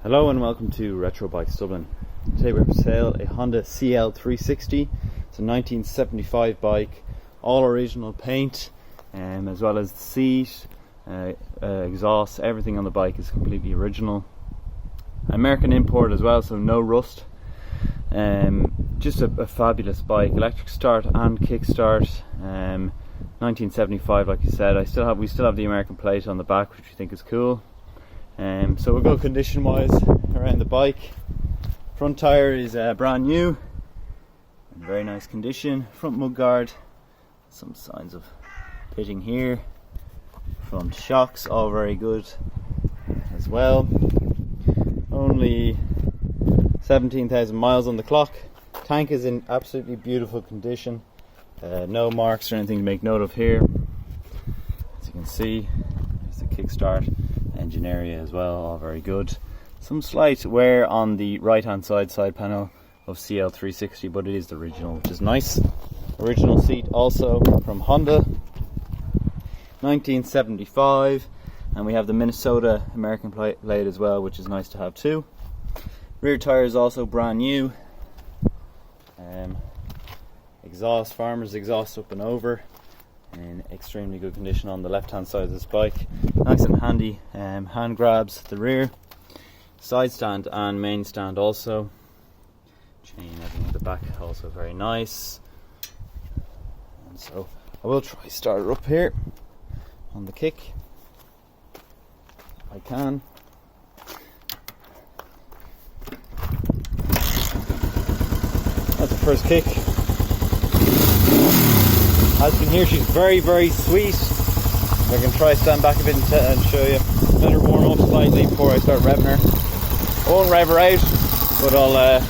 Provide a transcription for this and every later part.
Hello and welcome to Retro Bikes Dublin. Today we have for sale a Honda CL360. It's a 1975 bike, all original paint, as well as the seat, exhaust, everything on the bike is completely original. American import as well, so no rust. Just a fabulous bike, electric start and kickstart. 1975, like you said. We still have the American plate on the back, which we think is cool. So we'll go condition wise around the bike. Front tyre is brand new, in very nice condition. Front mudguard, some signs of pitting here. Front shocks, all very good as well. Only 17,000 miles on the clock. Tank is in absolutely beautiful condition. No marks or anything to make note of here. As you can see, there's the kickstart. Engine area as well, all very good. Some slight wear on the right hand side panel of CL360, but it is the original, which is nice. Original seat also from Honda, 1975, and we have the Minnesota American plate as well, which is nice to have too. Rear tire is also brand new. Exhaust, farmer's exhaust up and over, in extremely good condition on the left hand side of this bike. Nice and handy hand grabs at the rear, side stand and main stand also. Chain everything at the back also very nice. And so I will try start her up here on the kick if I can. That's the first kick. As you can hear, she's very, very sweet. I can try stand back a bit and show you. Let her warm up slightly before I start revving her. I won't rev her out, but I'll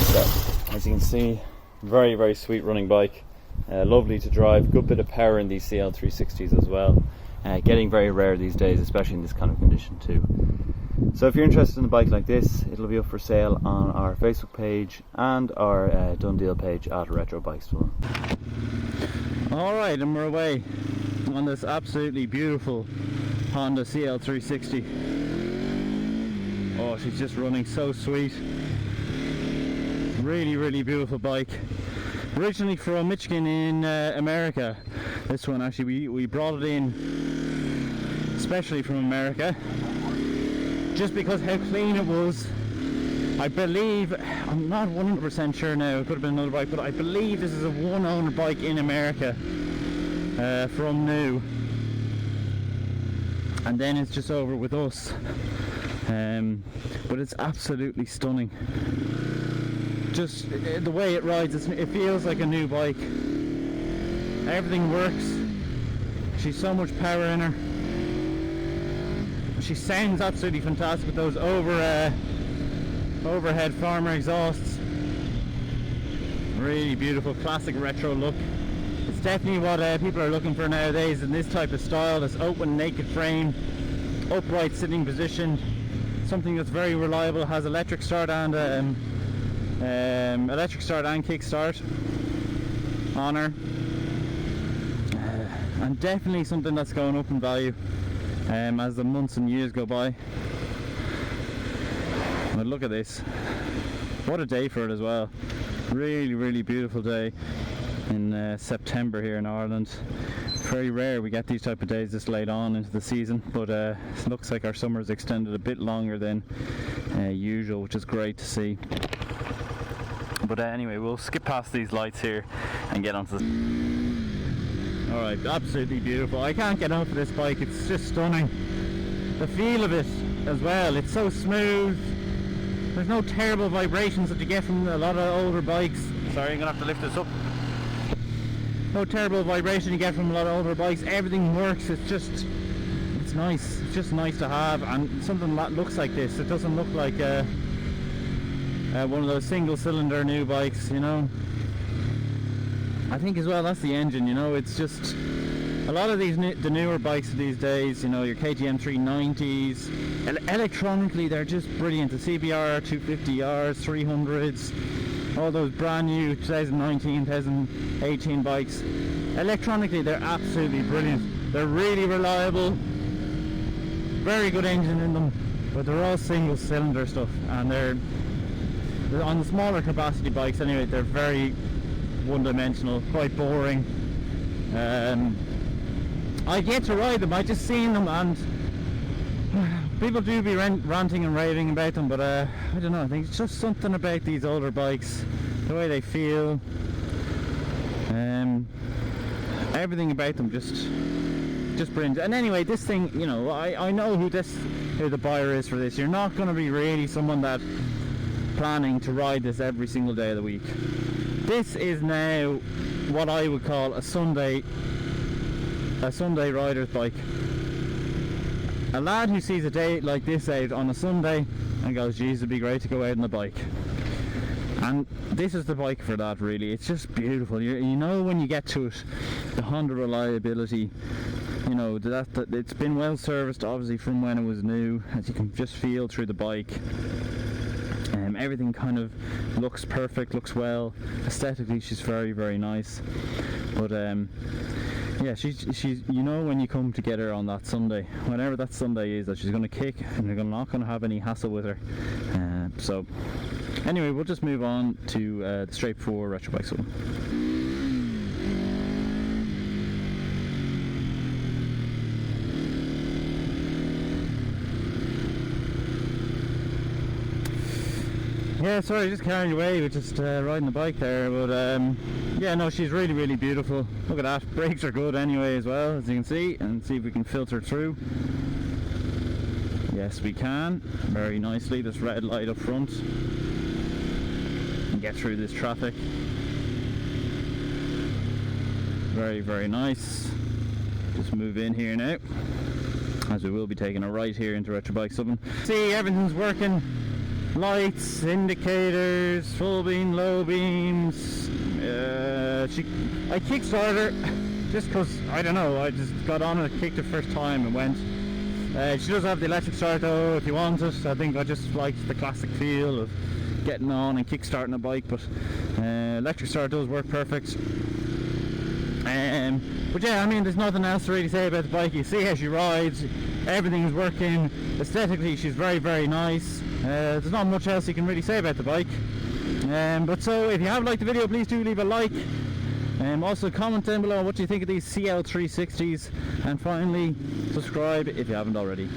So, as you can see, very, very sweet running bike. Lovely to drive, good bit of power in these CL360s as well. Getting very rare these days, especially in this kind of condition too. So if you're interested in a bike like this, it'll be up for sale on our Facebook page and our done deal page at Retro Bikes Dublin. Alright, and we're away on this absolutely beautiful Honda CL360. Oh, she's just running so sweet. Really, really beautiful bike. Originally from Michigan in America. This one actually, we brought it in especially from America. Just because how clean it was. I believe, I'm not 100% sure now, it could have been another bike, but I believe this is a one owner bike in America from new, and then it's just over with us. But it's absolutely stunning. Just the way it rides, it feels like a new bike. Everything works. She's so much power in her. She sounds absolutely fantastic with those overhead farmer exhausts. Really beautiful, classic retro look. It's definitely what people are looking for nowadays in this type of style. This open, naked frame, upright sitting position, something that's very reliable. Has electric start and kick start on her, and definitely something that's going up in value as the months and years go by. But look at this, what a day for it as well. Really, really beautiful day in September here in Ireland. Very rare we get these type of days this late on into the season, but it looks like our summer is extended a bit longer than usual, which is great to see. But anyway, we'll skip past these lights here and get onto the... Alright, absolutely beautiful. I can't get enough of this bike, it's just stunning. The feel of it as well, it's so smooth. There's no terrible vibrations that you get from a lot of older bikes. Sorry, I'm going to have to lift this up. No terrible vibration you get from a lot of older bikes. Everything works, it's nice. It's just nice to have, and something that looks like this. It doesn't look like one of those single cylinder new bikes, you know. I think as well that's the engine, you know. It's just a lot of these the newer bikes these days, you know, your KTM 390s, electronically they're just brilliant. The CBR 250Rs, 300s, all those brand new 2019, 2018 bikes, electronically they're absolutely brilliant. They're really reliable, very good engine in them, but they're all single cylinder stuff, and they're on the smaller capacity bikes anyway, they're very one-dimensional, quite boring. I've yet to ride them, I just seen them, and people do be ranting and raving about them, but I don't know, I think it's just something about these older bikes, the way they feel, everything about them just brilliant. And anyway, this thing, you know, I know who the buyer is for this. You're not going to be really someone that planning to ride this every single day of the week. This is now what I would call a Sunday rider's bike. A lad who sees a day like this out on a Sunday and goes, geez, it'd be great to go out on the bike. And this is the bike for that, really. It's just beautiful. You know, when you get to it, the Honda reliability, you know, that it's been well serviced obviously from when it was new, as you can just feel through the bike. Everything kind of looks perfect, looks well. Aesthetically she's very, very nice. But yeah, she's you know, when you come to get her on that Sunday, whenever that Sunday is, that she's going to kick and you're not going to have any hassle with her. So anyway, we'll just move on to the Straight 4 retro bikes one. Yeah, sorry, just carrying away with just riding the bike there, but yeah, no, she's really, really beautiful. Look at that, brakes are good anyway as well, as you can see, and see if we can filter through. Yes, we can, very nicely. This red light up front, and get through this traffic. Very, very nice. Just move in here now, as we will be taking a right here into Retro Bike Dublin. See, everything's working. Lights, indicators, full beam, low beams. I kickstarted her just because, I don't know, I just got on and kicked the first time and went. She does have the electric start though if you want it. I think I just liked the classic feel of getting on and kickstarting a bike, but electric start does work perfect. But yeah, I mean, there's nothing else to really say about the bike. You see how she rides, everything is working. Aesthetically she's very, very nice. There's not much else you can really say about the bike. But so if you have liked the video, please do leave a like. Also comment down below what you think of these CL360s, and finally subscribe if you haven't already.